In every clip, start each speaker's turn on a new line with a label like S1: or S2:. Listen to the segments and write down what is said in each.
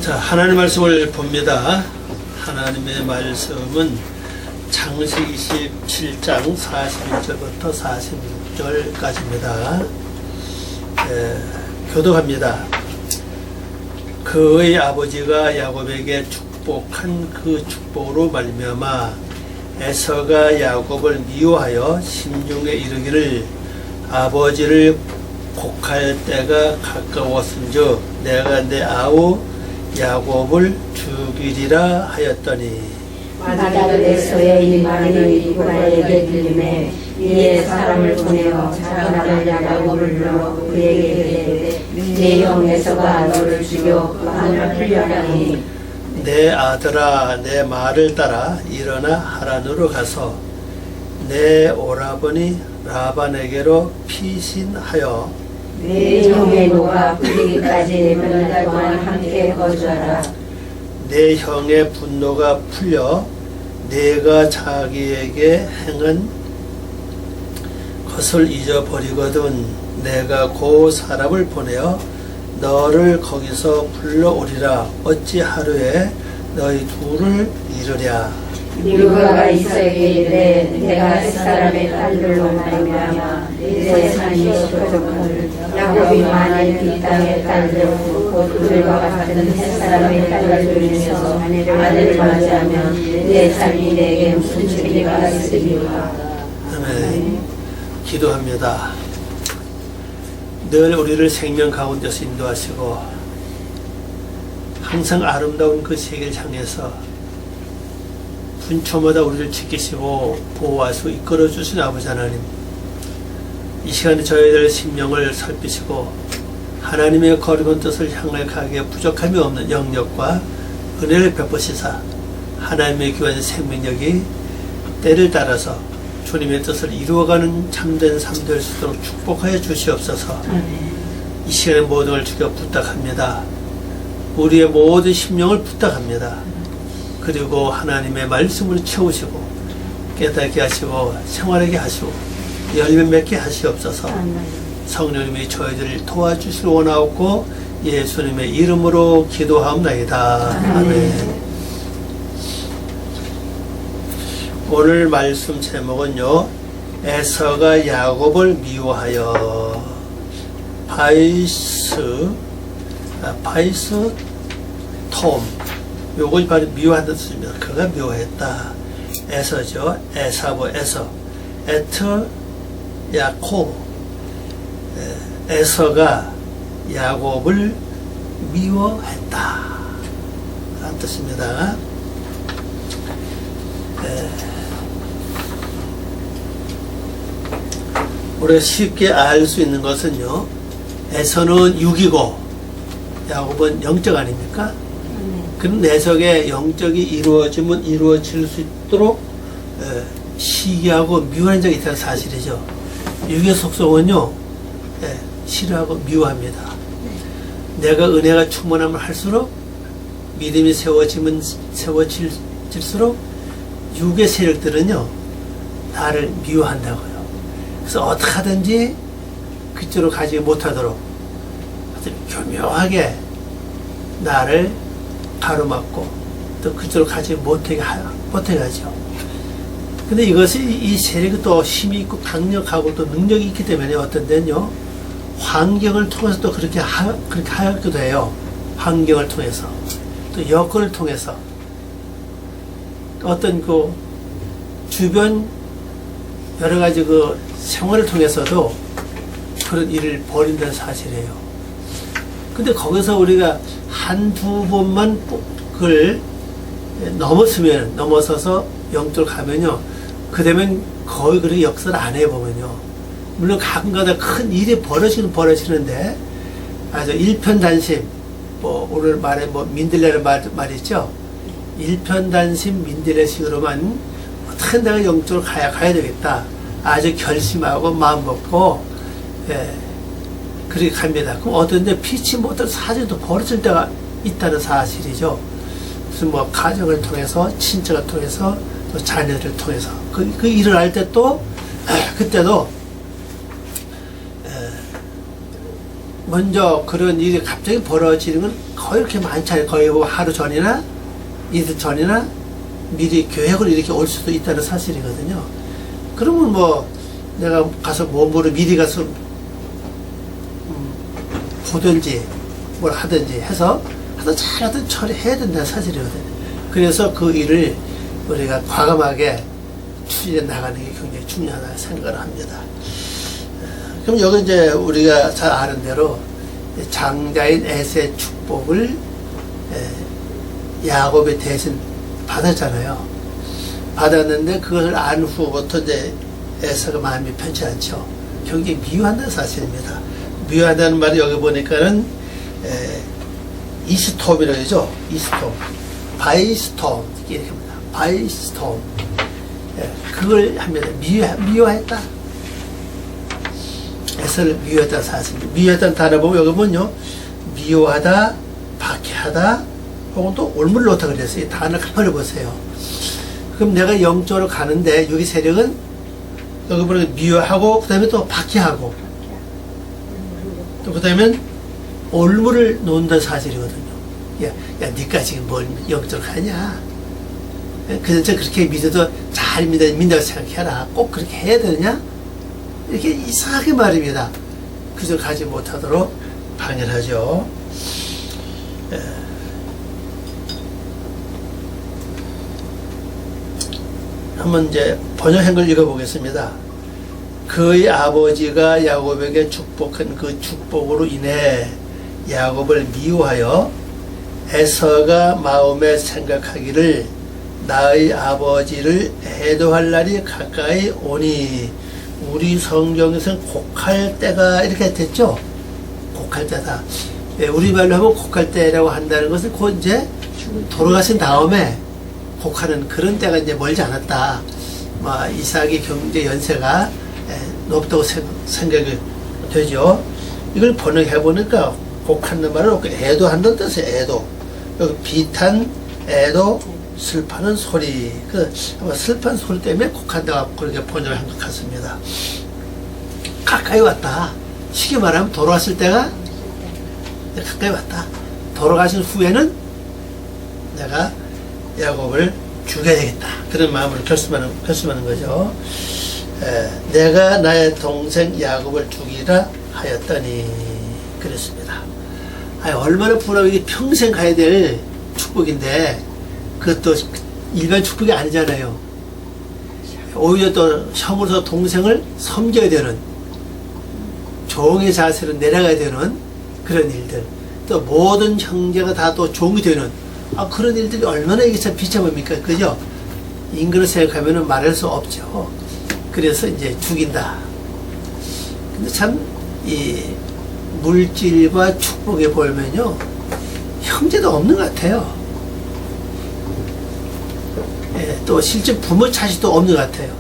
S1: 자, 하나님 말씀을 봅니다. 하나님의 말씀은 창세기 27장 41절부터 46절까지입니다. 교독합니다. 그의 아버지가 야곱에게 축복한 그 축복으로 말미암아 에서가 야곱을 미워하여 심중에 이르기를 아버지를 곡할 때가 가까웠은즉 내가 내 아우 야곱을 죽이리라 하였더니
S2: 아들 에서의 이 말이 이브라에게 들리매 이에 사람을 보내어 작은 아들 야곱을 불러 그에게 이르되 네 형 에서가 너를 죽여 그 하늘을 풀려나니
S1: 내 아들아 내 말을 따라 일어나 하란으로 가서 내 오라버니 라반에게로 피신하여
S2: 네 형의 노가 풀리기까지 몇 달 동안 함께 거주하라.
S1: 내 형의 분노가 풀려 내가 자기에게 행한 것을 잊어버리거든 내가 그 사람을 보내어 너를 거기서 불러오리라. 어찌 하루에 너희 둘을 이루랴.
S2: 리브가가 이삭에게 이르되 내가 햇사람의 딸들로 말미암아 내 삶이 부족하를 야곱이 만일 이 땅의 딸들 곧 그들과 같은 햇사람의 딸들 중에서 아내를 맞이하면 내 삶이 내게 무슨 죄가 있으리까.
S1: 아멘. 기도합니다. 늘 우리를 생명 가운데서 인도하시고 항상 아름다운 그 세계를 향해서 분초마다 우리를 지키시고 보호하시고 이끌어 주신 아버지 하나님, 이 시간에 저희들 심령을 살피시고 하나님의 거룩한 뜻을 향해 가기에 부족함이 없는 영역과 은혜를 베푸시사 하나님의 귀한 생명력이 때를 따라서 주님의 뜻을 이루어가는 참된 삶 될 수 있도록 축복하여 주시옵소서. 이 시간에 모든 걸 주여 부탁합니다. 우리의 모든 심령을 부탁합니다. 그리고 하나님의 말씀을 채우시고 깨닫게 하시고 생활하게 하시고 열매 맺게 하시옵소서. 성령님이 저희들을 도와주시길 원하옵고 예수님의 이름으로 기도하옵나이다. 아멘. 오늘 말씀 제목은요, 에서가 야곱을 미워하여 바이스 톰, 요것이 바로 미워한다는 뜻입니다. 그가 미워했다. 에서죠. 에사보 에서 에트 야곱, 에서가 야곱을 미워했다 라는 뜻입니다. 우리가 쉽게 알 수 있는 것은요, 에서는 육이고 야곱은 영적 아닙니까? 그런 내석의 영적이 이루어지면 이루어질 수 있도록 시기하고 미워한 적이 있다는 사실이죠. 육의 속성은요, 싫어하고 미워합니다. 내가 은혜가 충만하면 할수록 믿음이 세워질수록 육의 세력들은요, 나를 미워한다고요. 그래서 어떻게 하든지 그쪽으로 가지 못하도록 교묘하게 나를 가로막고 또 그쪽으로 가지 못하게 하죠. 근데 이것이 이 세력이 또 힘이 있고 강력하고 또 능력이 있기 때문에 어떤 데는요, 환경을 통해서 또 그렇게 하기도 해요. 환경을 통해서 또 여건을 통해서 어떤 그 주변 여러 가지 그 생활을 통해서도 그런 일을 벌인다는 사실이에요. 근데 거기서 우리가 한두 번만 그걸 넘어서서 영적으로 가면요, 그다음엔 거의 그렇게 역사를 안 해보면요, 물론 가끔가다 큰 일이 벌어지는데 아주 일편단심, 뭐 오늘 말에 뭐 민들레라는 말 있죠. 일편단심 민들레식으로만 어떻게 내가 영적으로 가야 되겠다, 아주 결심하고 마음 먹고 그렇게 갑니다. 그럼 어떤데 피치 못할 사정도 벌어질 때가 있다는 사실이죠. 무슨 뭐 가정을 통해서, 친척을 통해서, 또 자녀들을 통해서 그 일을 할 때 또 그때도 먼저 그런 일이 갑자기 벌어지는 건 거의 그렇게 많지 않아요. 거의 뭐 하루 전이나 이틀 전이나 미리 계획을 이렇게 올 수도 있다는 사실이거든요. 그러면 뭐 내가 가서 몸으로 미리 가서 보든지 뭘 하든지 해서 하여튼 잘하든 처리해야 된다는 사실이거든요. 그래서 그 일을 우리가 과감하게 추진해 나가는 게 굉장히 중요하다 생각을 합니다. 그럼 여기 이제 우리가 잘 아는 대로 장자인 에서의 축복을 야곱이 대신 받았잖아요. 받았는데 그것을 안 후부터 이제 에서가 마음이 편치 않죠. 굉장히 미워한다는 사실입니다. 미워한다는 말이 여기 보니까는 이스톰이라고 하죠. 이스톰, 바이스톰 이렇게 합니다. 바이스톰. 그걸 합니다. 미워했다. 에서를 미워했다는 사실입니다. 미워했다는 단어 보면 여기 보면요, 미워하다, 박해하다, 혹은 또 올무를 놓다 그랬어요. 이 단어 가만히 보세요. 그럼 내가 영적으로 가는데 여기 세력은 여기 보면 미워하고 그 다음에 또 박해하고 또 그 다음에 올무를 놓는다는 사실이거든요. 야, 니가 지금 뭘 영적으로 가냐? 그래서 그렇게 믿어도 잘 믿는다고 생각해라. 꼭 그렇게 해야 되느냐? 이렇게 이상하게 말입니다. 그저 가지 못하도록 방해하죠. 한번 이제 번역한 걸 읽어보겠습니다. 그의 아버지가 야곱에게 축복한 그 축복으로 인해 야곱을 미워하여 에서가 마음에 생각하기를 나의 아버지를 애도할 날이 가까이 오니, 우리 성경에서는 곡할 때가 이렇게 됐죠. 곡할 때다. 우리 말로 하면 곡할 때라고 한다는 것은 곧 이제 돌아가신 다음에 곡하는 그런 때가 이제 멀지 않았다. 이삭의 경제 연세가 높다고 생각이 되죠. 이걸 번역해 보니까 곡하는 말은 없고 애도한다는 뜻이에요. 애도. 여기 비탄, 애도, 슬퍼하는 소리. 아마 슬픈 소리 때문에 곡한다고 그렇게 번역을 한 것 같습니다. 가까이 왔다. 쉽게 말하면 돌아왔을 때가 가까이 왔다. 돌아가신 후에는 내가 야곱을 죽여야 되겠다. 그런 마음으로 결심하는 거죠. 내가 나의 동생 야곱을 죽이라 하였더니 그랬습니다. 얼마나 부러워. 이게 평생 가야 될 축복인데 그것도 일반 축복이 아니잖아요. 오히려 또 형으로서 동생을 섬겨야 되는, 종의 자세로 내려가야 되는 그런 일들, 또 모든 형제가 다 또 종이 되는 그런 일들이 얼마나 이게 참 비참합니까? 그죠? 인간을 생각하면 말할 수 없죠. 그래서 이제 죽인다. 근데 참 이 물질과 축복에 보면요, 형제도 없는 것 같아요. 또 실제 부모 자식도 없는 것 같아요.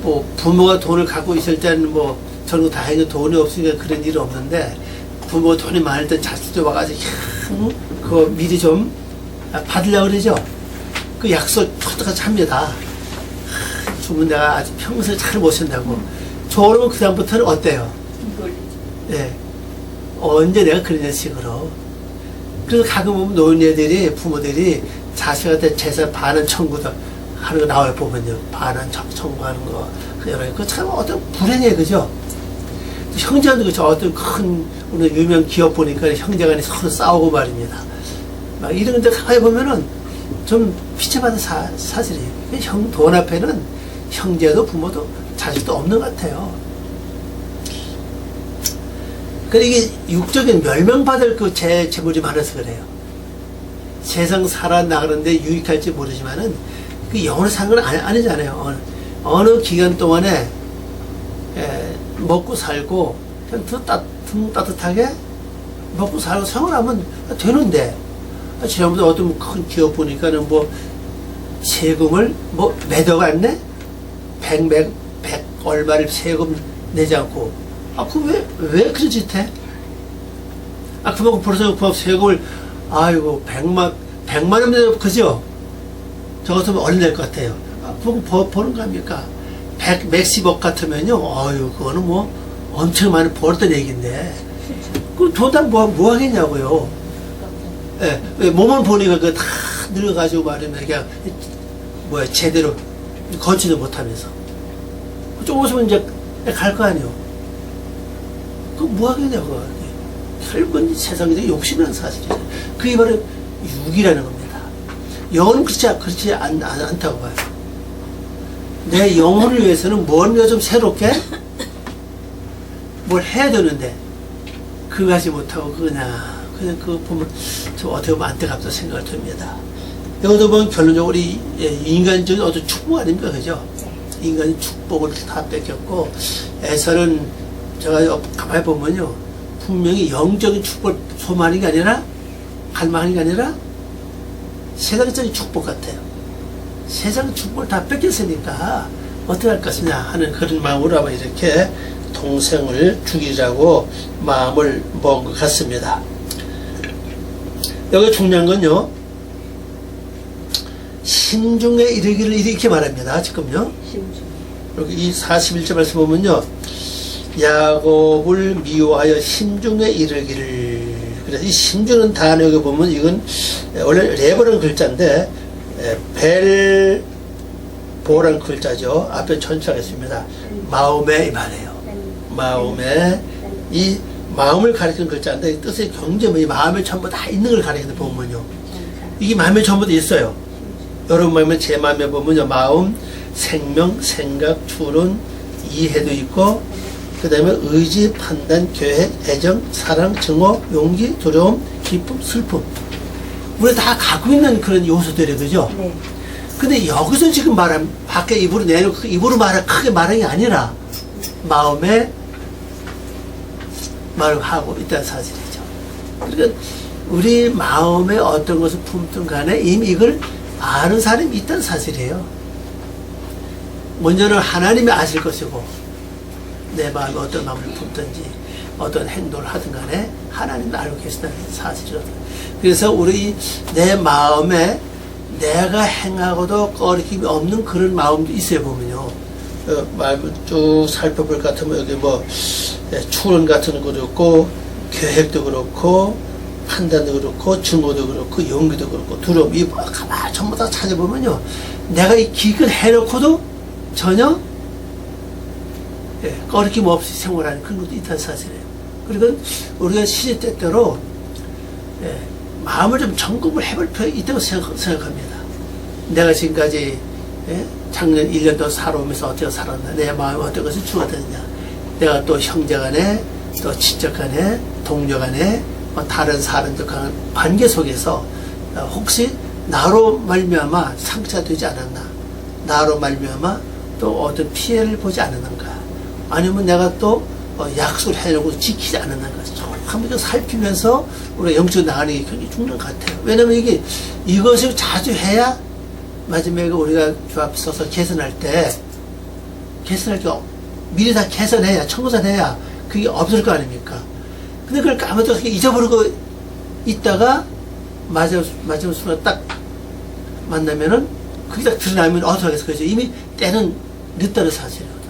S1: 뭐 부모가 돈을 갖고 있을 때는 뭐 저는 다행히 돈이 없으니까 그런 일은 없는데, 부모가 돈이 많을 때 자식도 와가지고 그거 미리 좀 받으려고 그러죠. 그 약속 똑같이 합니다. 주면 내가 아주 평생 잘 못 산다고. 저러면 그 다음부터는 어때요? 언제 내가 그런 식으로. 그래서 가끔 보면 노인네들이, 부모들이 자식한테 재산 반환 청구도 하는 거 나와요, 보면요. 반환 청구하는 거. 그 참 어떤 불행해, 그죠? 형제간도 그렇죠. 어떤 큰, 오늘 유명 기업 보니까 형제간에 서로 싸우고 말입니다. 막 이런 데 가까이 보면은 좀 비참한 사실이에요. 돈 앞에는 형제도 부모도 자식도 없는 것 같아요. 근데 이게 육적인 멸망받을 그 재물이 많아서 그래요. 세상 살아나가는데 유익할지 모르지만은 그 영원히 사는 건 아니잖아요. 어느 기간 동안에 먹고 살고 그냥 등 따뜻하게 먹고 살고 생활하면 되는데, 지난번에 어떤 큰 기업 보니까는 뭐 세금을 뭐 매도가 안 내? 100 얼마를 세금 내지 않고, 왜 그런 짓 해? 그만큼 벌써 세금을, 아이고, 100만 원 내고, 그죠? 저 같으면 얼마 낼 것 같아요? 그만큼 버는 거 아닙니까? 100 몇십억 같으면요, 그거는 뭐 엄청 많이 벌었던 얘기인데, 그 돈 다 뭐 하겠냐고요. 예, 몸을 보니까 그 다 늙어가지고 말이면 그냥 제대로 걷지도 못하면서 좀 있으면 이제 갈 거 아니에요. 그 뭐 하겠냐고. 결국은 세상에 욕심이라는 사실이죠. 그게 바로 육이라는 겁니다. 영혼은 그렇지 않다고 봐요. 내 영혼을 위해서는 뭔가 좀 새롭게 뭘 해야 되는데 그거 하지 못하고 그냥 그거 보면 좀 어떻게 보면 안타깝다 생각을 듭니다. 여기도 보면 결론적으로 인간적인 어떤 축복 아닙니까? 그죠? 인간이 축복을 다 뺏겼고 에서는 제가 가만히 보면요 분명히 영적인 축복을 소망하는 게 아니라 갈망하는 게 아니라 세상적인 축복 같아요. 세상 축복을 다 뺏겼으니까 어떻게 할 것이냐 하는 그런 마음으로 아마 이렇게 동생을 죽이라고 마음을 먹은 것 같습니다. 여기 중요한 건요 신중에 이르기를 이렇게 말합니다. 지금요 여기 이 41절 말씀 보면요 야곱을 미워하여 신중에 이르기를. 그래서 이 신중은 단어 여기 보면 이건 원래 레버라는 글자인데 벨보라는 글자죠. 앞에 전치하겠습니다. 마음에 이 말이에요. 마음에 이 마음을 가리키는 글자인데 이 뜻의 경제면 이 마음에 전부 다 있는 걸 가리키는 보면요 이게 마음에 전부 다 있어요. 여러분 마음에 제 마음에 보면요 마음, 생명, 생각, 추론, 이해도 있고 그 다음에 의지, 판단, 계획, 애정, 사랑, 증오, 용기, 두려움, 기쁨, 슬픔 우리 다 갖고 있는 그런 요소들이 그죠? 네. 근데 여기서 지금 말한 밖에 입으로 내놓고 입으로 크게 말하는 게 아니라 마음에 말을 하고 있다는 사실이죠. 그러니까 우리 마음에 어떤 것을 품든 간에 이미 이걸 아는 사람이 있다는 사실이에요. 먼저는 하나님이 아실 것이고 내 마음에 어떤 마음을 품든지 어떤 행동을 하든 간에 하나님도 알고 계시다는 사실이거든요. 그래서 우리 내 마음에 내가 행하고도 꺼리낌이 없는 그런 마음도 있어야 보면요 마음을 쭉 살펴볼 것 같으면 여기 추론 같은 것도 있고 계획도 그렇고 판단도 그렇고 증오도 그렇고 용기도 그렇고 두려움 이 가만히 전부 다 찾아보면요 내가 이 기껏 해놓고도 전혀 꺼리낌 없이 생활하는 그런 것도 있다는 사실이에요. 그리고 우리가 시시때때로 마음을 좀 점검을 해볼 필요가 있다고 생각합니다. 내가 지금까지 작년 1년 동안 살아오면서 어떻게 살았나, 내 마음에 어떤 것을 주어졌냐, 내가 또 형제간에 또 친척간에 동료간에 다른 사람들 간의 관계 속에서 혹시 나로 말미암아 상처되지 않았나, 나로 말미암아 또 어떤 피해를 보지 않았는가, 아니면 내가 또 약속을 해놓고 지키지 않았는가, 한번 살피면서 우리가 영적으로 나가는 게 굉장히 중요한 것 같아요. 왜냐면 이것을 자주 해야 마지막에 우리가 주 앞에 서서 개선할 때 미리 다 개선해야, 청소해야 그게 없을 거 아닙니까? 근데 그걸 까먹어서 잊어버리고 있다가 마지막 순간 딱 만나면은 그게 딱 드러나면 어떻게 하겠어? 그죠? 이미 때는 늦다는 사실이거든.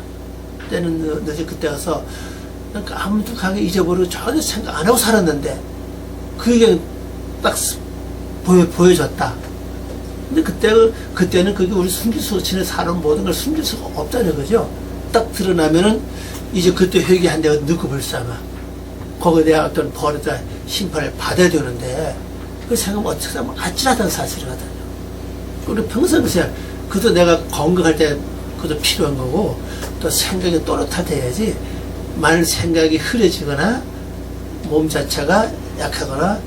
S1: 때는 늦어 그때 가서 아무도 가게 잊어버리고 전혀 생각 안 하고 살았는데 그게 딱 보여졌다. 근데 그때는 그게 우리 숨길 수, 지내 사람 모든 걸 숨길 수가 없다는 거죠. 딱 드러나면은 이제 그때 회개한 데가 늦고 벌써마 거기에 대한 어떤 벌이다 심판을 받아야 되는데 그 생각하면 어떻게 하면 아찔하다는 사실이거든요. 우리 평상시에 그도 내가 건강할 때 그것도 필요한 거고 또 생각이 또렷해야지 만일 생각이 흐려지거나 몸 자체가 약하거나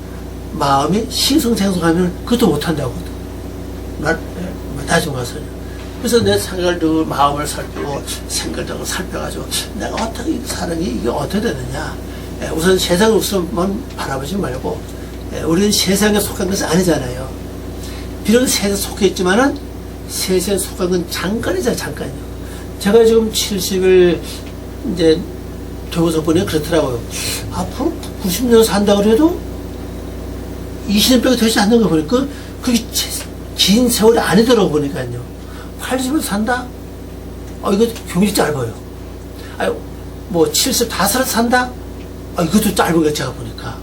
S1: 마음이 싱숭생숭하면 그것도 못한다고 나중에 와서요. 그래서 내 생각을 늘 마음을 살피고 생각을 살펴가지고 내가 어떻게 사람이 이게 어떻게 되느냐. 우선 세상 웃음만 바라보지 말고 우리는 세상에 속한 것은 아니잖아요. 비록 세상에 속해 있지만은 세상에 속한 건 잠깐이잖아요. 잠깐요. 제가 지금 70을 이제 되고서 보니 그렇더라고요. 앞으로 90년 산다 그래도 20년밖에 되지 않는 거 보니까 그게 긴 세월이 아니더라고 보니까요. 80을 산다? 이거 굉장히 짧아요. 75살 산다? 이것도 짧은 거 제가 보니까.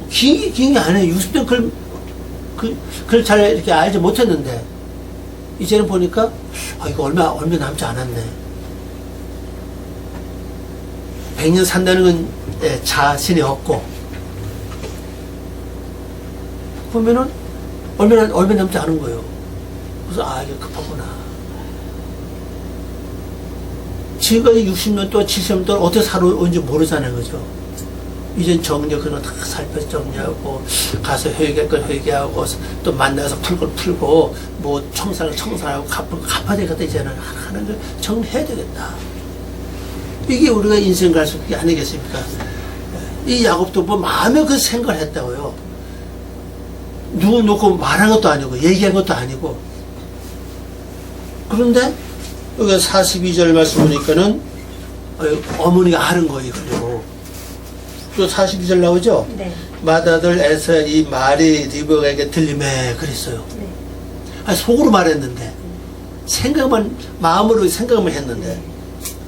S1: 긴 게 아니에요. 60년 글 잘 이렇게 알지 못했는데, 이제는 보니까, 이거 얼마 남지 않았네. 100년 산다는 건 자신이 없고, 보면은, 얼마 남지 않은 거예요. 그래서, 이게 급하구나. 지금까지 60년 동안, 70년 동안 어떻게 살아온지 모르잖아요. 그죠? 이젠 정리 그런 거 다 살펴서 정리하고, 가서 회개할 건 회개하고, 또 만나서 풀 걸 풀고, 뭐 청산을 청산하고, 갚아야 되겠다. 이제는 하는 걸 정리해야 되겠다. 이게 우리가 인생 갈 수 있게 아니겠습니까? 이 야곱도 뭐 마음에 그 생각을 했다고요. 누구 놓고 말한 것도 아니고, 얘기한 것도 아니고. 그런데, 여기 42절 말씀 보니까는, 어머니가 하는 거예요, 이걸로. 또 42절 나오죠?
S2: 네.
S1: 맏아들 에서 이 말이 리브가에게 들림에 그랬어요.
S2: 네.
S1: 속으로 말했는데, 마음으로 생각만 했는데,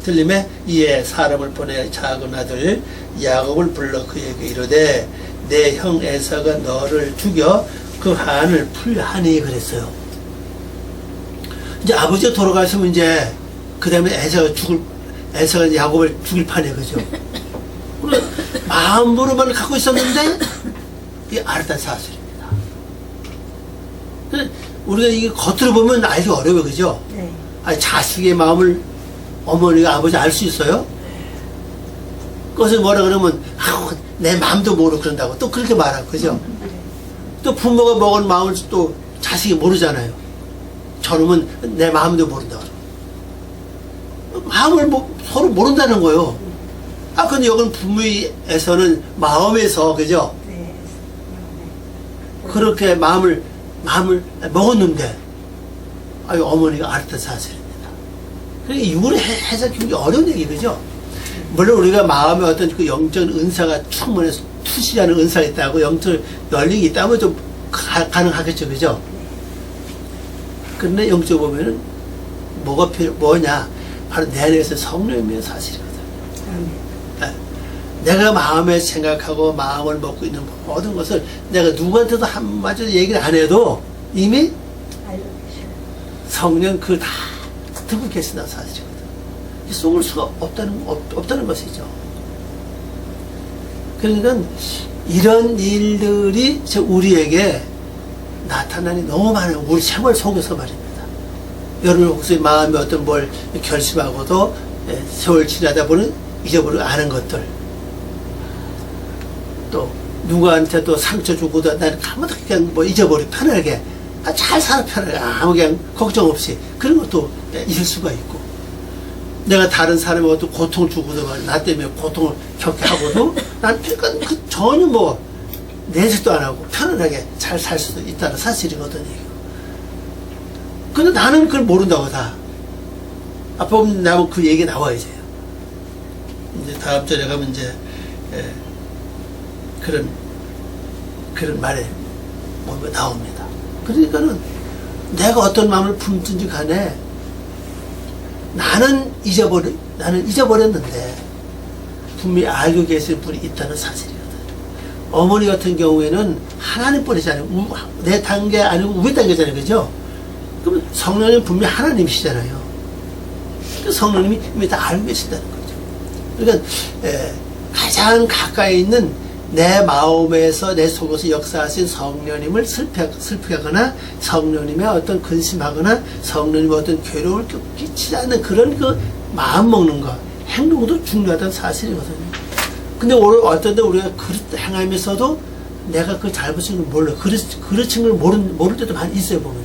S1: 들림에 이에 사람을 보내 작은 아들 야곱을 불러 그에게 이르되 내 형 에서가 너를 죽여 그 한을 풀하니 그랬어요. 이제 아버지가 돌아가시면 이제 그 다음에 에서가 야곱을 죽일 판이에요. 그죠? 마음으로만 갖고 있었는데 이게 알았다는 사실입니다. 우리가 이게 겉으로 보면 알기 어려워요. 그죠?
S2: 네.
S1: 자식의 마음을 어머니가 아버지 알 수 있어요? 그것을 뭐라 그러면 내 마음도 모르고 그런다고 또 그렇게 말하고 그죠? 또 부모가 먹은 마음을 또 자식이 모르잖아요. 저놈은 내 마음도 모른다고. 마음을 서로 모른다는 거예요. 근데 여기는 부모에서는 마음에서 그죠?
S2: 네.
S1: 그렇게 마음을 먹었는데 어머니가 알았던 사실입니다. 그러니까 육으로 해석하기 어려운 얘기 그죠? 물론 우리가 마음에 어떤 그 영적 은사가 충분해서 투시하는 은사가 있다고 영적 열림이 있다면 좀 가능하겠죠. 그죠? 그런데 영적으로 보면은 뭐냐? 바로 내 안에서 성령님의 사실이거든. 내가 마음에 생각하고 마음을 먹고 있는 모든 것을 내가 누구한테도 한마디도 얘기를 안 해도 이미 성령 그 다 듣고 계신다는 사실이거든. 속을 수가 없다는 것이죠. 그러니까 이런 일들이 우리에게 나타나니 너무 많아요. 우리 생활 속에서 말입니다. 여러분 혹시 마음에 어떤 뭘 결심하고도 세월 지나다 보는 잊어버리고 아는 것들, 또 누구한테 또 상처 주고도 나는 아무도 그냥 잊어버리고 편하게 잘 살아 편하게 아무 그냥 걱정 없이 그런 것도 있을 수가 있고, 내가 다른 사람의 어떤 고통을 주고도 나 때문에 고통을 겪게 하고도 난 전혀 내색도 안 하고 편안하게 잘 살 수도 있다는 사실이거든요. 근데 나는 그걸 모른다고 다. 앞으로 나면 그 얘기 나와야지. 이제 다음 절에 가면 이제 그런 말에 나옵니다. 그러니까는 내가 어떤 마음을 품든지 간에 나는 잊어버렸는데 분명히 알고 계신 분이 있다는 사실이거든. 어머니 같은 경우에는 하나님 뿐이잖아요. 내 단계 아니고 우리 단계잖아요. 그죠? 그럼 성령님 분명히 하나님이시잖아요. 그 성령님이 이미 다 알고 계신다는 거죠. 그러니까 가장 가까이 있는 내 마음에서 내 속에서 역사하신 성령님을 슬프게 하거나 성령님의 어떤 근심하거나 성령님의 어떤 괴로움을 끼치지 않는 그런 그 마음 먹는 것, 행동도 중요하다는 사실이거든요. 근데 어떤 때 우리가 그릇 행하면서도 내가 그 잘못인 걸 몰라. 그릇인 걸 모를 때도 많이 있어요, 보면.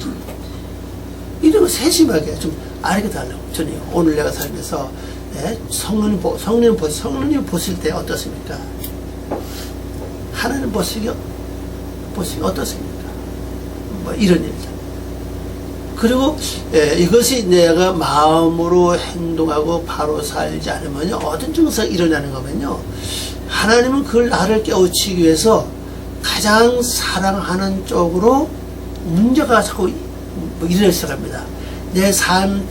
S1: 이런 거 세심하게 좀 알게 달라고. 저는 오늘 내가 살면서 성령님 보실 때 어떻습니까? 하나님 보시기 어떻습니까? 이런 일이죠. 그리고 이것이 내가 마음으로 행동하고 바로 살지 않으면요, 어떤 증상이 일어나는 거면요, 하나님은 그걸 나를 깨우치기 위해서 가장 사랑하는 쪽으로 문제가 자꾸 일어나기 시작합니다. 내 삶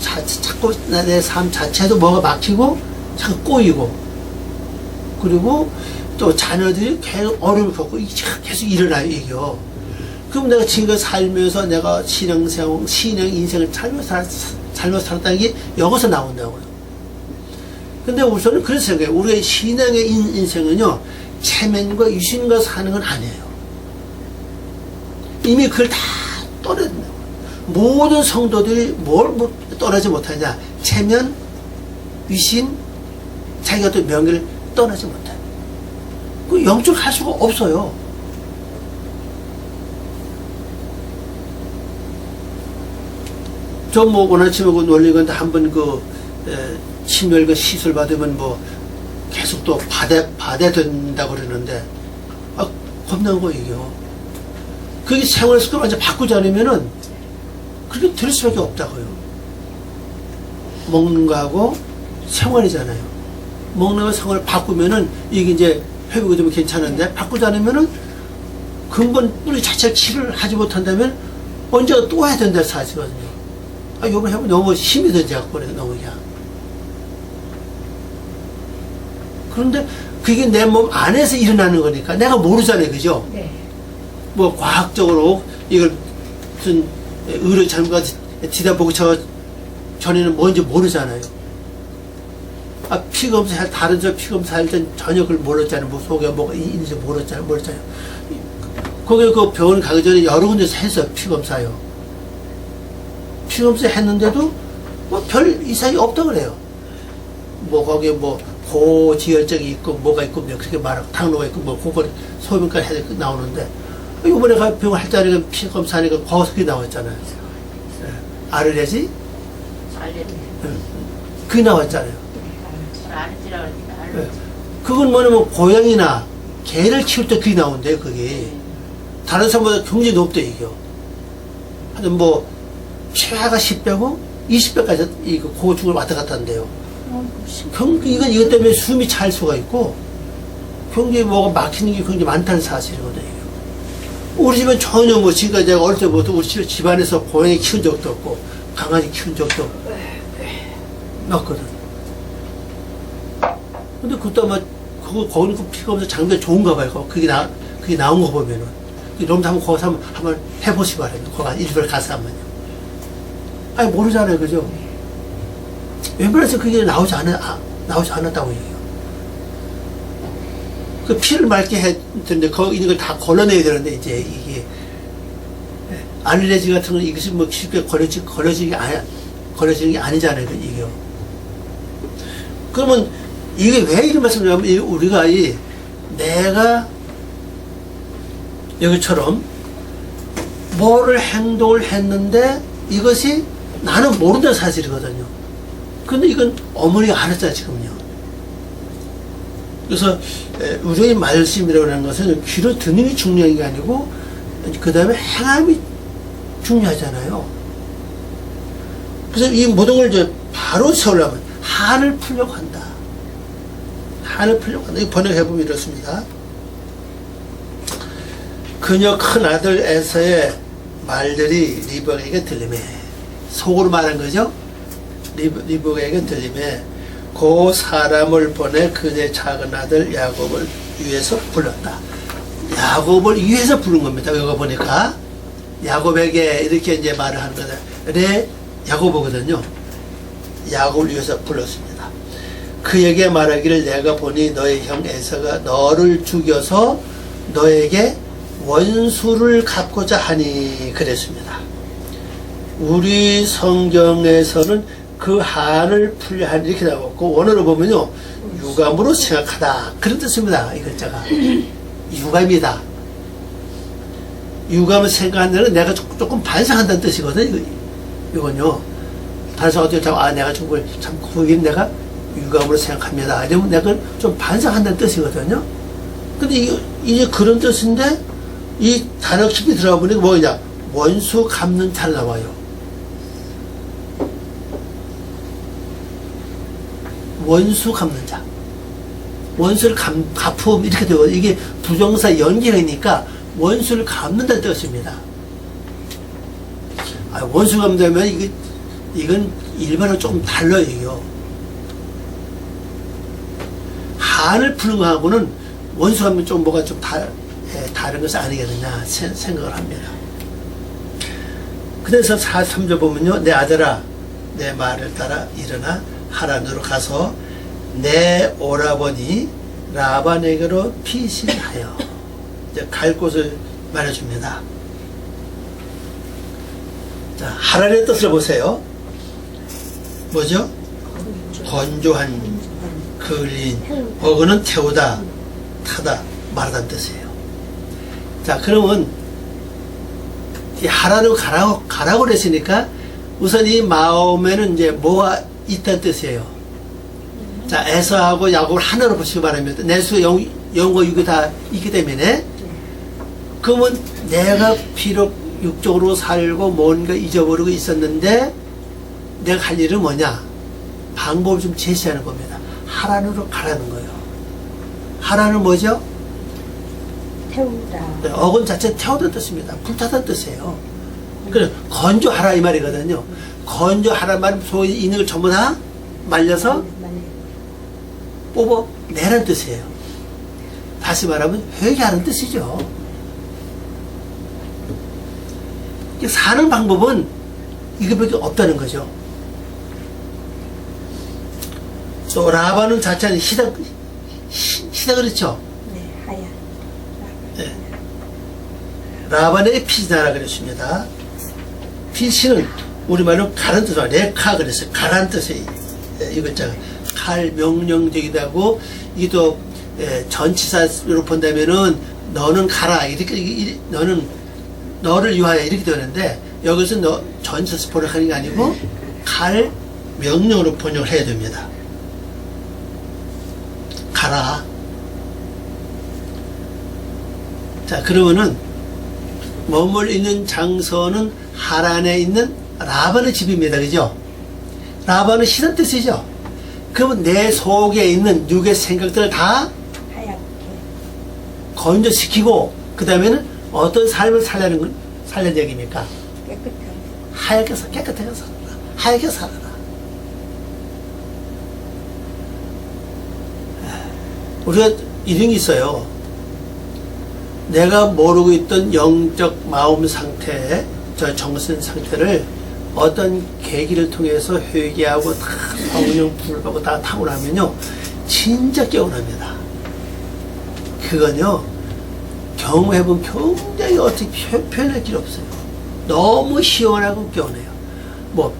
S1: 자체도 뭐가 막히고 자꾸 꼬이고, 그리고 또 자녀들이 계속 어려움을 겪고 계속 일어나요, 이게요. 그럼 내가 지금까지 살면서 내가 신앙 인생을 살면서 살았다는 게 여기서 나온다고요. 근데 우선은 그런 생각해요. 우리의 신앙의 인생은요, 체면과 유신과 사는 건 아니에요. 이미 그걸 다 떠나야 된다고요. 모든 성도들이 뭘 떠나지 못하냐? 체면, 유신, 자기가 또 명예를 떠나지 못해요. 그 영적으로 할 수가 없어요. 저 뭐 원하치면 그 논리건 한번 심혈과 시술 받으면 뭐 계속 또 받아야 된다고 그러는데, 겁난 거 이게요. 그게 생활 습관을 완전 바꾸지 않으면은 그렇게 될 수밖에 없다고요. 먹는 거하고 생활이잖아요. 먹는 거 생활을 바꾸면은 이게 이제 회복이 되면 괜찮은데, 바꾸지 않으면은 근본 뿌리 자체를 치료를 하지 못한다면 언제가 또 해야 된다 사실거든요. 요번에 해보면 너무 힘이 던져갖고 그래, 너무 그냥. 그런데 그게 내 몸 안에서 일어나는 거니까 내가 모르잖아요, 그죠?
S2: 네.
S1: 뭐 과학적으로 이걸 무슨 의료 잘못 뒤다보고 전에는 뭔지 모르잖아요. 피검사 다른 피검사 할 땐 전혀 그걸 몰랐잖아요. 뭐 속에 뭐가 있는지 몰랐잖아요. 거기 그 병원 가기 전에 여러 군데서 했어요. 피검사요. 피검사 했는데도 뭐 별 이상이 없다 그래요. 뭐 거기에 뭐 고지혈증이 있고 뭐가 있고 그렇게 말하고 당뇨가 있고 뭐 그걸 소변까지 해서 나오는데, 이번에 병원 할 때는 피검사니까 거기서 나왔잖아요. 아르레지? 그게 나왔잖아요. 그건 뭐냐면 고양이나 개를 키울 때 그게 나온대요. 그게 다른 사람보다 굉장히 높대 이게. 하여튼 뭐 최하가 10배고 20배까지 이거 고중을 왔다 갔다 한대요. 이것 때문에 숨이 찰 수가 있고 굉장히 뭐가 막히는 게 굉장히 많다는 사실이거든요. 우리 집은 전혀 뭐 지금까지 내가 어릴 때부터 우리 집안에서 고양이 키운 적도 없고 강아지 키운 적도 없거든. 근데 그것도 아마 거기 그 피검사 장비가 좋은가 봐요. 그게 나온 거 보면은. 여러분도 한번 해보시기 바랍니다. 거기 일부러 가서 한번요. 모르잖아요, 그죠? 웬만해서 그게 나오지 않았다고 얘기해요. 그 피를 맑게 했는데 거기 있는 걸 다 걸러내야 되는데, 이제 이게 알레르기 같은 건 이것이 뭐 쉽게 걸러지는 게 아니잖아요, 이게요. 그러면 이게 왜 이런 말씀을 하면, 우리가 내가 여기처럼 뭐를 행동을 했는데 이것이 나는 모른다는 사실이거든요. 근데 이건 어머니가 알았잖아요, 지금요. 그래서 우리의 말씀이라고 하는 것은 귀로 듣는 게 중요한 게 아니고 그 다음에 행함이 중요하잖아요. 그래서 이 모든 걸 이제 바로 세우려면 한을 풀려고 한다. 한을 풀려고 한다. 이 번역해보면 이렇습니다. 그녀 큰아들 에서의 말들이 리브가에게 들리매, 속으로 말한 거죠. 리브가에게 들리매 그 사람을 보내 그의 작은 아들 야곱을 위해서 불렀다. 야곱을 위해서 부른 겁니다. 여기 보니까 야곱에게 이렇게 이제 말을 하는 거다. 야곱이거든요. 야곱을 위해서 불렀습니다. 그에게 말하기를 내가 보니 너의 형 에서가 너를 죽여서 너에게 원수를 갚고자 하니 그랬습니다. 우리 성경에서는 그 한을 풀려 하니 이렇게 나왔고, 원어로 보면요 유감으로 생각하다 그런 뜻입니다. 이 글자가 유감이다. 유감을 생각한다는 내가 조금 반성한다는 뜻이거든. 이건요 반성하고 내가 정말 참 거긴 내가 유감으로 생각합니다. 이러면 내가 좀 반성한다는 뜻이거든요. 근데 이제 그런 뜻인데 이 단어 깊이 들어가 보니까 뭐냐, 원수 갚는 자를 나와요. 원수 갚는 자, 원수를 갚음 이렇게 되고, 이게 부정사 연결이니까 원수를 갚는다는 뜻입니다. 원수 갚는다면 이건 일반하고 조금 달라요. 이게요. 간을 푸는 거하고는 원수하면 좀 뭐가 좀 다른 것이 아니겠느냐 생각을 합니다. 그래서 43절 보면요. 내 아들아 내 말을 따라 일어나 하란으로 가서 내 오라버니 라반에게로 피신하여 이제 갈 곳을 말해줍니다. 자, 하란의 뜻을 보세요. 뭐죠? 건조한, 그을린, 어그는 태우다, 타다, 말하다는 뜻이에요. 자, 그러면 이 하란으로 가라고 그랬으니까 우선 이 마음에는 이제 뭐가 있다는 뜻이에요. 자, 에서하고 야곱을 하나로 보시기 바랍니다. 내수 영과 육이 다 있기 때문에. 그러면 내가 비록 육적으로 살고 뭔가 잊어버리고 있었는데 내가 할 일은 뭐냐? 방법을 좀 제시하는 겁니다. 하란으로 가라는 거예요. 하란은 뭐죠?
S2: 태우다.
S1: 네, 어근 자체는 태우다는 뜻입니다. 불타다는 뜻이에요. 그래 건조하라 이 말이거든요. 건조하라 말은 소위 있는 걸 전부 다 말려서 뽑아내라는 뜻이에요. 다시 말하면 회개하는 뜻이죠. 사는 방법은 이거밖에 없다는 거죠. 또 라반은 자체는 희다 그렇죠?
S2: 네, 하얀.
S1: 네. 라반의 피신하라 그랬습니다. 피신은 우리말로 가란 뜻으로 레카 그랬어요. 가란 뜻이 이것자 칼 명령적이기도 하고 이게 또 전치사로 본다면은 너는 가라 이렇게 너는 너를 위하여 이렇게 되는데 여기서 너 전치사 번역하는 게 아니고 갈 명령으로 번역을 해야 됩니다. 가라. 자, 그러면은 머물 있는 장소는 하란에 있는 라반의 집입니다. 그죠? 라반은 희단 뜻이죠. 그러면 내 속에 있는 육의 생각들을 다
S2: 하얗게.
S1: 건조시키고 그 다음에는 어떤 삶을 살려는 얘기입니까?
S2: 깨끗하게.
S1: 하얗게 깨끗하게 살아라. 하얗게 살아라. 우리가 이런 게 있어요. 내가 모르고 있던 영적 마음 상태, 저 정신 상태를 어떤 계기를 통해서 회개하고 다 성령 불을 받고 다 타고 나면요 진짜 깨어납니다. 그건요 경험해보면 굉장히 어떻게 표현할 길이 없어요. 너무 시원하고 깨어나요. 뭐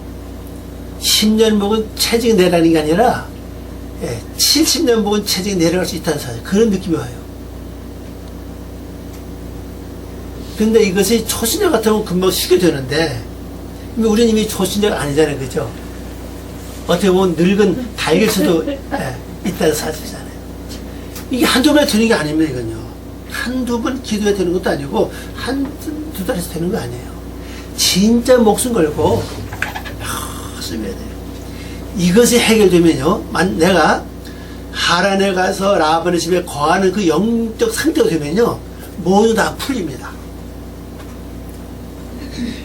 S1: 10년 먹은 체증이 내려가는 게 아니라 70년 먹은 체증이 내려갈 수 있다는 사실 그런 느낌이 와요. 근데 이것이 초신자 같으면 금방 쉽게 되는데 우리는 이미 초신자가 아니잖아요. 그죠? 어떻게 보면 늙은 달길 수도 있다는 사실이잖아요. 이게 한두 번에 되는 게 아닙니다. 이건요. 한두 번 기도해 되는 것도 아니고 한두 달에서 되는 거 아니에요. 진짜 목숨 걸고 열심히 해야 돼요. 이것이 해결되면요. 내가 하란에 가서 라반의 집에 거하는 그 영적 상태가 되면요. 모두 다 풀립니다.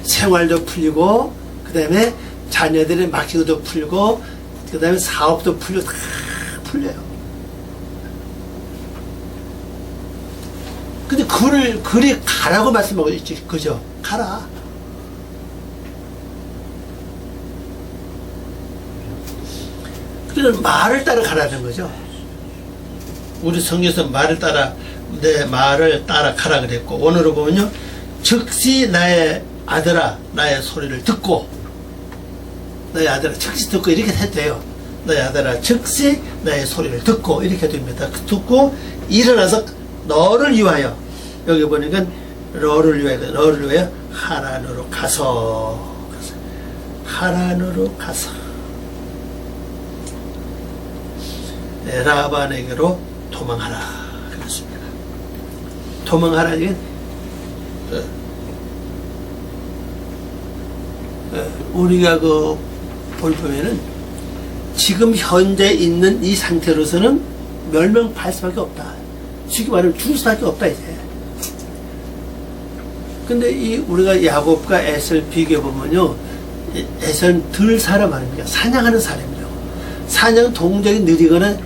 S1: 생활도 풀리고 그 다음에 자녀들의 맡기고도 풀리고 그 다음에 사업도 풀리고 다 풀려요. 근데 그리 가라고 말씀하고 있지. 그죠? 가라. 그래서 말을 따라 가라는 거죠. 우리 성경에서 말을 따라 내 말을 따라 가라 그랬고 오늘로 보면요. 즉시 나의 아들아 나의 소리를 듣고 너의 아들아 즉시 듣고 이렇게 해도 돼요. 너의 아들아 즉시 나의 소리를 듣고 이렇게 됩니다. 듣고 일어나서 너를 위하여 여기 보니까 너를 위하여 하란으로 가서 라반에게로 도망하라 그랬습니다. 도망하라는 우리가 보면은 지금 현재 있는 이 상태로서는 멸망할 수밖에 없다. 쉽게 말하면 죽을 수밖에 없다 이제. 근데 우리가 야곱과 에서를 비교해 보면요, 에서는 덜 사람 아닙니까? 사냥하는 사람이라고. 사냥 동작이 느리거나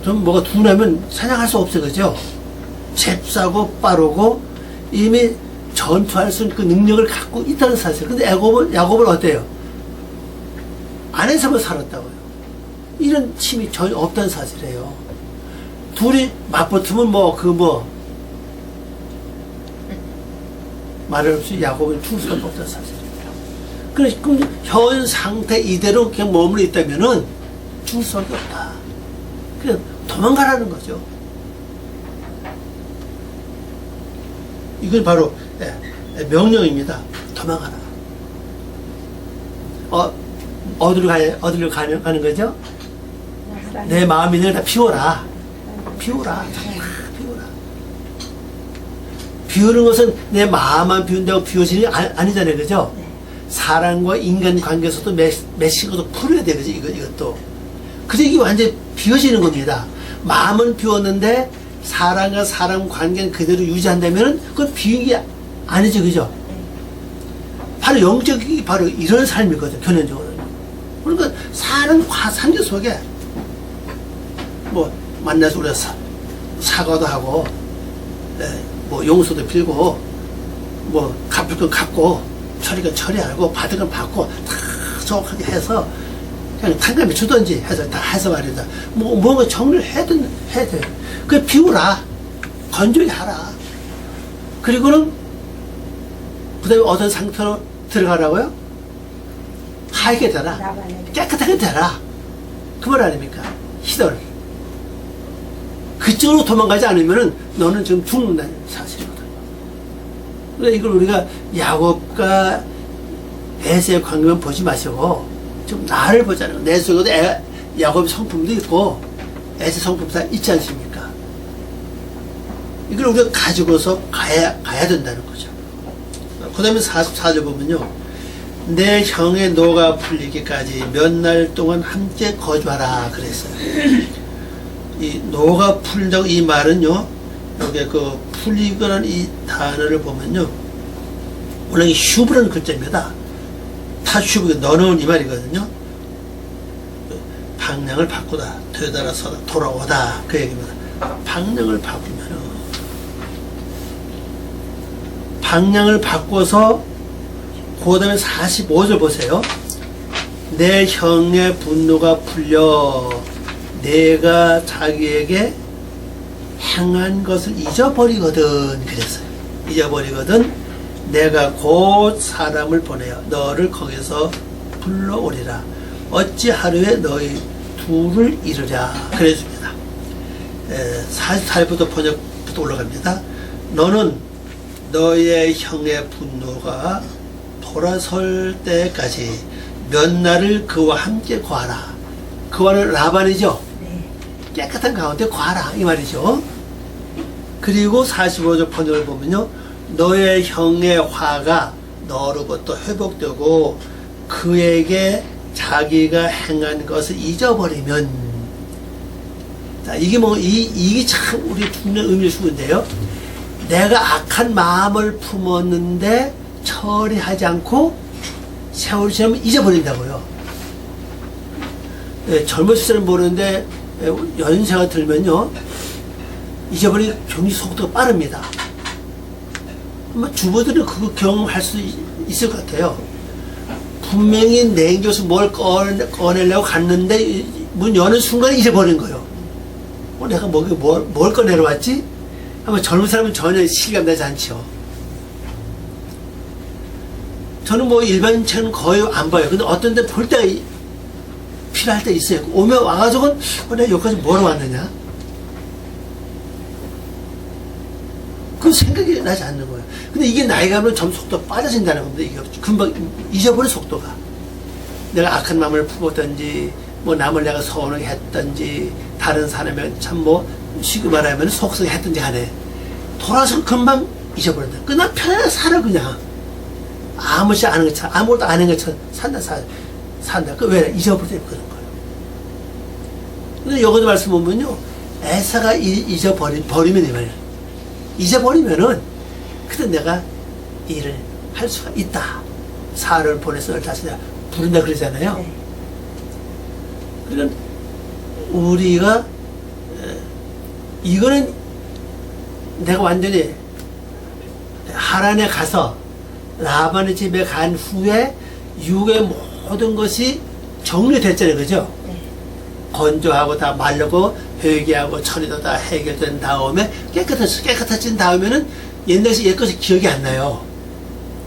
S1: 좀 뭐가 둔하면 사냥할 수 없어요. 그죠? 잽싸고 빠르고 이미 전투할 수 있는 그 능력을 갖고 있다는 사실. 근데 야곱은 어때요? 안에서만 살았다고요. 이런 힘이 전혀 없다는 사실이에요. 둘이 맞붙으면 말할 없이 야곱은 죽을 수밖에 없다는 사실입니다. 그럼 현 상태 이대로 그냥 머물러 있다면은 죽을 수밖에 없다. 그냥 도망가라는 거죠. 이건 바로 명령입니다. 도망가라. 어디로 가는 거죠? 내 마음 있는 걸 다 피워라. 피워라. 비우는 것은 내 마음만 비운다고 비워지는 게 아니잖아요. 그죠? 사람과 인간 관계에서도 메시고도 풀어야 돼. 그죠? 이것도. 그래서 이게 완전히 비워지는 겁니다. 마음은 비웠는데 사람과 사람 관계는 그대로 유지한다면 그건 비운 게 아니죠. 그죠? 바로 영적이 바로 이런 삶이거든요. 견현적으로. 그러니까 사는 상계 속에 만나서 우리가 사과도 하고 용서도 빌고 갚을 건 갚고 처리할 건 처리하고 받을 건 받고 다 정확하게 해서 그냥 탕감해 주든지 해서 다 해서 말이다. 뭔가 정리를 해야 돼. 그 비우라. 건조히 하라. 그리고는 그 다음에 어떤 상태로 들어가라고요? 하얗게 되라. 깨끗하게 되라. 그 말 아닙니까? 희덜. 그쪽으로 도망가지 않으면은 너는 지금 죽는다는 사실이거든요. 그러니까 이걸 우리가 야곱과 에서의 관계만 보지 마시고 좀 나를 보자는 거예요. 내 속에도 야곱의 성품도 있고 에서 성품도 다 있지 않습니까? 이걸 우리가 가지고서 가야 된다는 거죠. 그 다음에 44절 보면요. 내 형의 노가 풀리기까지 몇 날 동안 함께 거주하라 그랬어요. 이 노가 풀린다고 이 말은요, 여기 그 풀리거라는 이 단어를 보면요, 원래 슈브라는 글자입니다. 타슈브, 넣어놓은 이 말이거든요. 방향을 바꾸다, 되돌아서다, 돌아오다, 그 얘기입니다. 방향을 바꿔서, 그 다음에 45절 보세요. 내 형의 분노가 풀려 내가 자기에게 행한 것을 잊어버리거든 그랬어요. 잊어버리거든 내가 곧 사람을 보내어 너를 거기서 불러오리라. 어찌 하루에 너희 둘을 이루랴 그랬습니다. 44절부터 번역부터 올라갑니다. 너는 너의 형의 분노가 돌아설 때까지 몇 날을 그와 함께 거하라. 그와는 라반이죠. 깨끗한 가운데 거하라 이 말이죠. 그리고 45절 번역을 보면요, 너의 형의 화가 너로부터 회복되고 그에게 자기가 행한 것을 잊어버리면, 자, 이게 이게 참 우리 중요한 의미를 주는데요. 내가 악한 마음을 품었는데 처리하지 않고 세월이 지나면 잊어버린다고요. 젊었을 때는 모르는데 연세가 들면요, 잊어버리는 경리 속도가 빠릅니다. 아마 주부들은 그거 경험할 수 있을 것 같아요. 분명히 냉겨서 뭘 꺼내려고 갔는데 문 여는 순간에 잊어버린 거예요. 내가 뭘 꺼내러 왔지? 아마 젊은 사람은 전혀 실감나지 않죠. 저는 일반 책은 거의 안 봐요. 근데 어떤 데 볼 때가 필요할 때 있어요. 오면 와가지고는 내가 여기까지 뭐로 왔느냐? 그 생각이 나지 않는 거예요. 근데 이게 나이가 들면 점 속도가 빠져진다는 겁니다. 이게 금방 잊어버린 속도가. 내가 악한 마음을 품었든지, 남을 내가 서운하게 했든지, 다른 사람을 참 쉽게 말하면 속성이 했든지 간에, 돌아서 금방 잊어버린다. 그냥 편안하게 살아, 그냥. 아무것도 안 하는 것처럼 산다. 왜? 잊어버리면 그런 거예요. 근데 여기도 말씀 보면요, 에사가 버리면 이 말이에요. 잊어버리면은, 그때 내가 일을 할 수가 있다. 사흘을 보내서 널 다시 내가 부른다 그러잖아요. 그러니까, 우리가, 이거는 내가 완전히 하란에 가서 라반의 집에 간 후에 육의 모든 것이 정리됐잖아요. 그죠?
S2: 네.
S1: 건조하고 다 말르고 회개하고 처리도 다 해결된 다음에 깨끗해진 다음에는 옛날에 옛것이 기억이 안 나요.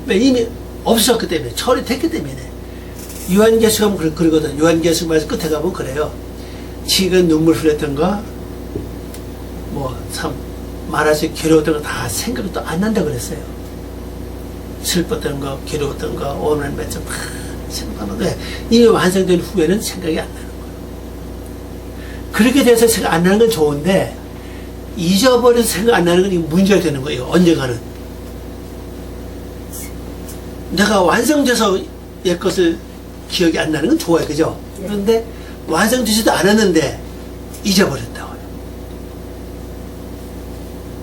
S1: 왜? 이미 없었기 때문에, 처리됐기 때문에. 요한계시록 가면 그러거든. 요한계시록 말씀 끝에 가면 그래요. 지금 눈물 흘렸던 거, 뭐 참 말하지 괴로웠던 거 다 생각도 안 난다 그랬어요. 슬펐던 거, 괴로웠던 거, 오늘 몇점 다 생각하는데 이미 완성된 후에는 생각이 안 나는 거예요. 그렇게 돼서 생각 안 나는 건 좋은데 잊어버려서 생각 안 나는 건 문제가 되는 거예요. 언젠가는. 내가 완성돼서 옛것을 기억이 안 나는 건 좋아요. 그죠? 그런데 완성되지도 않았는데 잊어버렸다고요.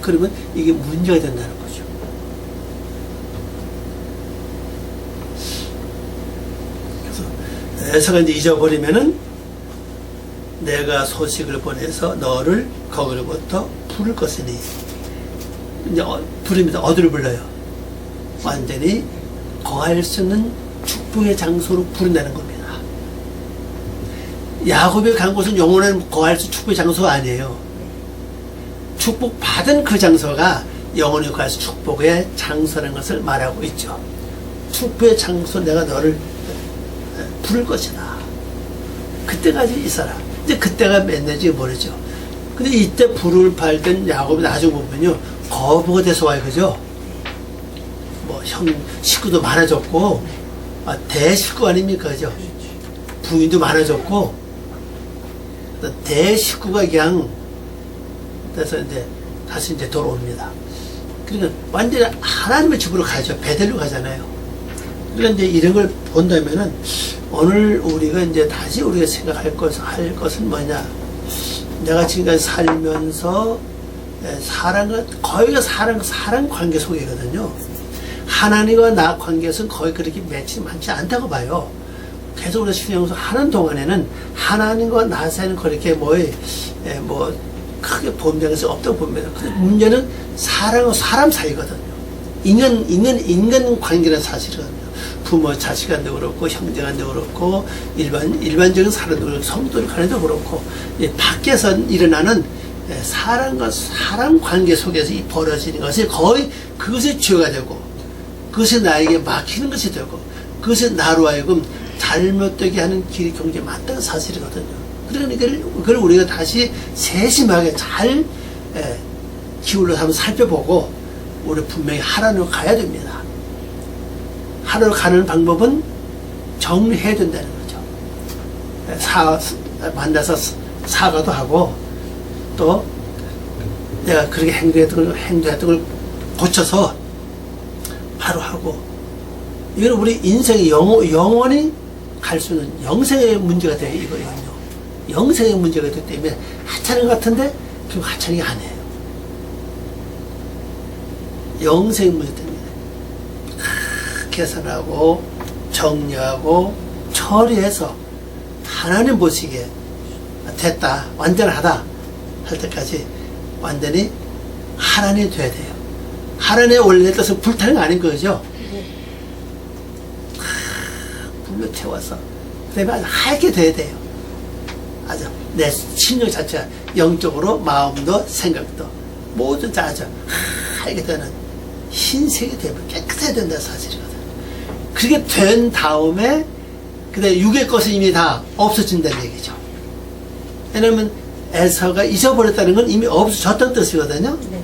S1: 그러면 이게 문제가 된다는 거죠. 그래서 에서가 이제 잊어버리면은 내가 소식을 보내서 너를 거기로부터 부를 것이니, 이제 부릅니다. 어디를 불러요? 완전히 거할 수 있는 축복의 장소로 부른다는 겁니다. 야곱이 간 곳은 영원한 거할 수 축복의 장소가 아니에요. 축복 받은 그 장소가 영원히 거할 수 축복의 장소라는 것을 말하고 있죠. 축복의 장소 내가 너를 부를 것이다. 그때까지 있어라. 이제 그때가 맨날지 모르죠. 근데 이때 불을 팔던 야곱이 나중에 보면요, 거부가 돼서 와요. 그죠? 뭐 식구도 많아졌고, 대식구 아닙니까? 그죠? 부인도 많아졌고, 대식구가 그냥 그래서 이제 다시 이제 돌아옵니다. 그러니까 완전히 하나님의 집으로 가죠. 베델로 가잖아요. 그러니까 이제 이런 걸 본다면은 오늘 우리가 이제 다시 우리가 생각할 것은 뭐냐? 내가 지금까지 살면서 사랑과 거의가 사랑 관계 속이거든요. 하나님과 나 관계에서는 거의 그렇게 매치 많지 않다고 봐요. 계속 우리가 신앙을 하는 동안에는 하나님과 나 사이는 그렇게 뭐 크게 범죄할 것이 없다고 봅니다. 근데 문제는 사람과 사람 사이거든요. 인간 관계는 사실이거든요. 부모 자식 간도 그렇고, 형제 간도 그렇고, 일반적인 사람도 그렇고, 성도들 간에도 그렇고, 밖에서 일어나는 사람과 사람 관계 속에서 벌어지는 것이 거의 그것이 죄가 되고, 그것이 나에게 막히는 것이 되고, 그것이 나로 하여금 잘못되게 하는 길이 굉장히 많다는 사실이거든요. 그러니까 그걸 우리가 다시 세심하게 잘 기울여서 한번 살펴보고 우리 분명히 하나님으로 가야 됩니다. 하나님으로 가는 방법은 정리해야 된다는 거죠. 만나서 사과도 하고 또 내가 그렇게 행동했던 걸 고쳐서 바로 하고, 이건 우리 인생이 영원히 갈 수 있는 영생의 문제가 돼요. 이거요. 영생의 문제가 되기 때문에 하찮은 것 같은데 그 하찮은 게 아니에요. 영생의 문제 때문에 계산하고 정리하고 처리해서 하나님 보시기에 됐다, 완전하다 할 때까지 완전히 하나님이 돼야 돼요. 하나님의 원래 뜻은 불타는 거 아닌 거죠. 불로 태워서 그다음에 아주 하얗게 돼야 돼요. 아주 내 신령 자체가 영적으로 마음도 생각도 모두 다 아주 하얗게 되는 흰색이 되면 깨끗해야 된다 사실이거든. 그렇게 된 다음에 그다음에 육의 것은 이미 다 없어진다는 얘기죠. 왜냐하면 에서가 잊어버렸다는 건 이미 없어졌다는 뜻이거든요.
S2: 네.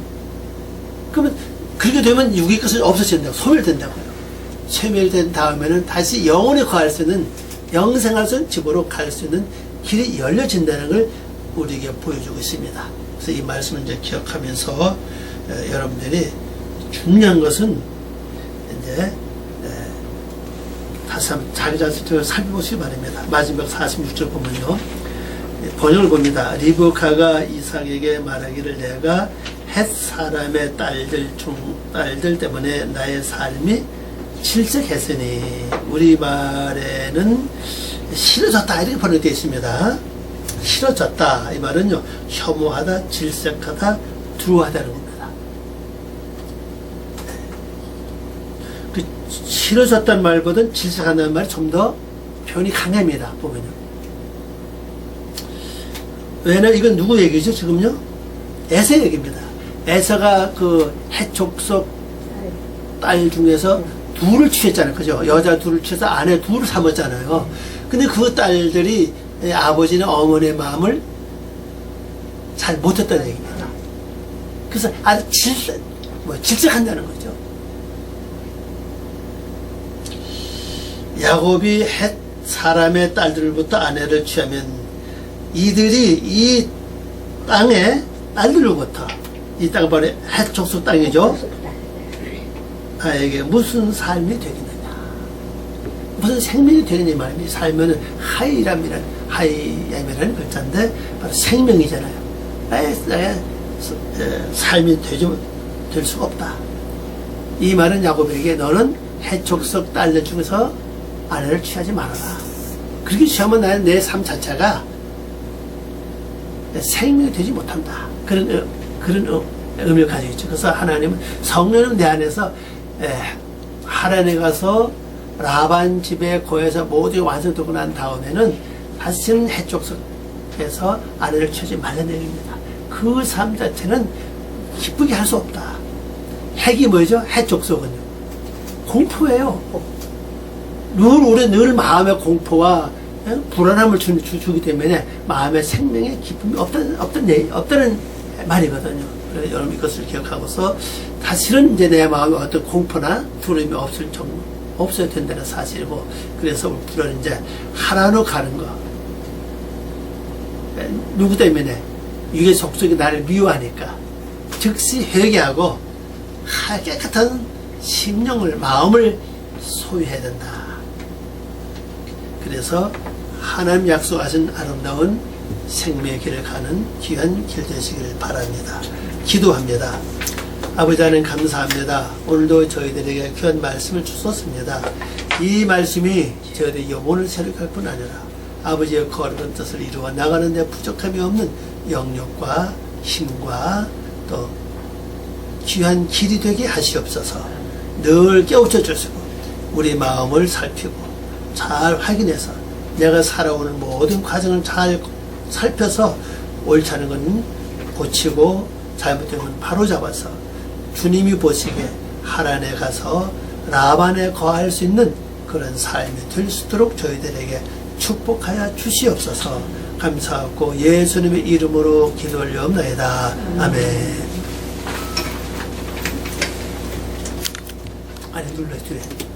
S1: 그러면 그렇게 되면 육의 것은 없어진다고, 소멸된다고요. 소멸된 다음에는 다시 영원히 거할 수 있는, 영생할 수 있는 집으로 갈 수 있는 길이 열려진다는 걸 우리에게 보여주고 있습니다. 그래서 이 말씀을 이제 기억하면서 여러분들이 중요한 것은 이제 다시 한번 자기 자신을 살펴보시기 바랍니다. 마지막 46절 보면요, 번역을 봅니다. 리브카가 이삭에게 말하기를 내가 헷 사람의 딸들 때문에 나의 삶이 실직했으니, 우리 말에는 싫어졌다 이렇게 번역되어 있습니다. 싫어졌다. 이 말은요, 혐오하다, 질색하다, 두려워하다는 겁니다. 그 싫어졌다는 말보다는 질색한다는 말이 좀 더 표현이 강합니다. 보면요. 왜냐면 이건 누구 얘기죠, 지금요? 에서 얘기입니다. 에서가 그 해촉석 딸 중에서 둘을 취했잖아요. 그죠? 여자 둘을 취해서 아내 둘을 삼았잖아요. 근데 그 딸들이 아버지나 어머니의 마음을 잘 못했다는 얘기입니다. 그래서 아주 질색한다는 거죠. 야곱이 헷 사람의 딸들부터 아내를 취하면 이들이 이 땅의 딸들로부터, 이 땅은 바로 해촉수 땅이죠. 아에게 무슨 삶이 되겠느냐, 무슨 생명이 되겠느냐 말입니다. 살면은 하이람이라는 글자인데 바로 생명이잖아요. 나의 삶이 될 수가 없다. 이 말은 야곱에게 너는 해촉석 딸들 중에서 아내를 취하지 말아라. 그렇게 취하면 나는 내 삶 자체가 생명이 되지 못한다. 그런 의미를 가지고 있죠. 그래서 하나님은 성령은 내 안에서 하란에 가서 라반 집에 거해서 모두 완성되고 난 다음에는 다시는 해촉석에서 아내를 취하지 말라는 얘기입니다. 그 삶 자체는 기쁘게 할 수 없다. 핵이 뭐죠? 해촉석은요, 공포예요. 늘 마음의 공포와 불안함을 주기 때문에 마음의 생명에 기쁨이 없다는 말이거든요. 그래서 여러분 이것을 기억하고서 다시는 이제 내 마음에 어떤 공포나 두려움이 없어야 된다는 사실이고, 그래서 우리는 이제 하나로 가는 거. 누구 때문에? 육의 속속이 나를 미워하니까 즉시 회개하고 깨끗한 심령을, 마음을 소유해야 된다. 그래서 하나님 약속하신 아름다운 생명의 길을 가는 귀한 길 되시기를 바랍니다. 기도합니다. 아버지 하나님 감사합니다. 오늘도 저희들에게 귀한 말씀을 주셨습니다. 이 말씀이 저희들의 영혼을 새롭게 할 뿐 아니라 아버지의 거룩한 뜻을 이루어 나가는 데 부족함이 없는 영역과 힘과 또 귀한 길이 되게 하시옵소서. 늘 깨우쳐 주시고 우리 마음을 살피고 잘 확인해서 내가 살아오는 모든 과정을 잘 살펴서 옳지 않은 건 고치고 잘못된 건 바로 잡아서 주님이 보시기에 하란에 가서 라반에 거할 수 있는 그런 삶이 될 수 있도록 저희들에게 축복하여 주시옵소서. 감사하고 예수님의 이름으로 기도 올려옵나이다. 아멘. 아니 눌러줘요.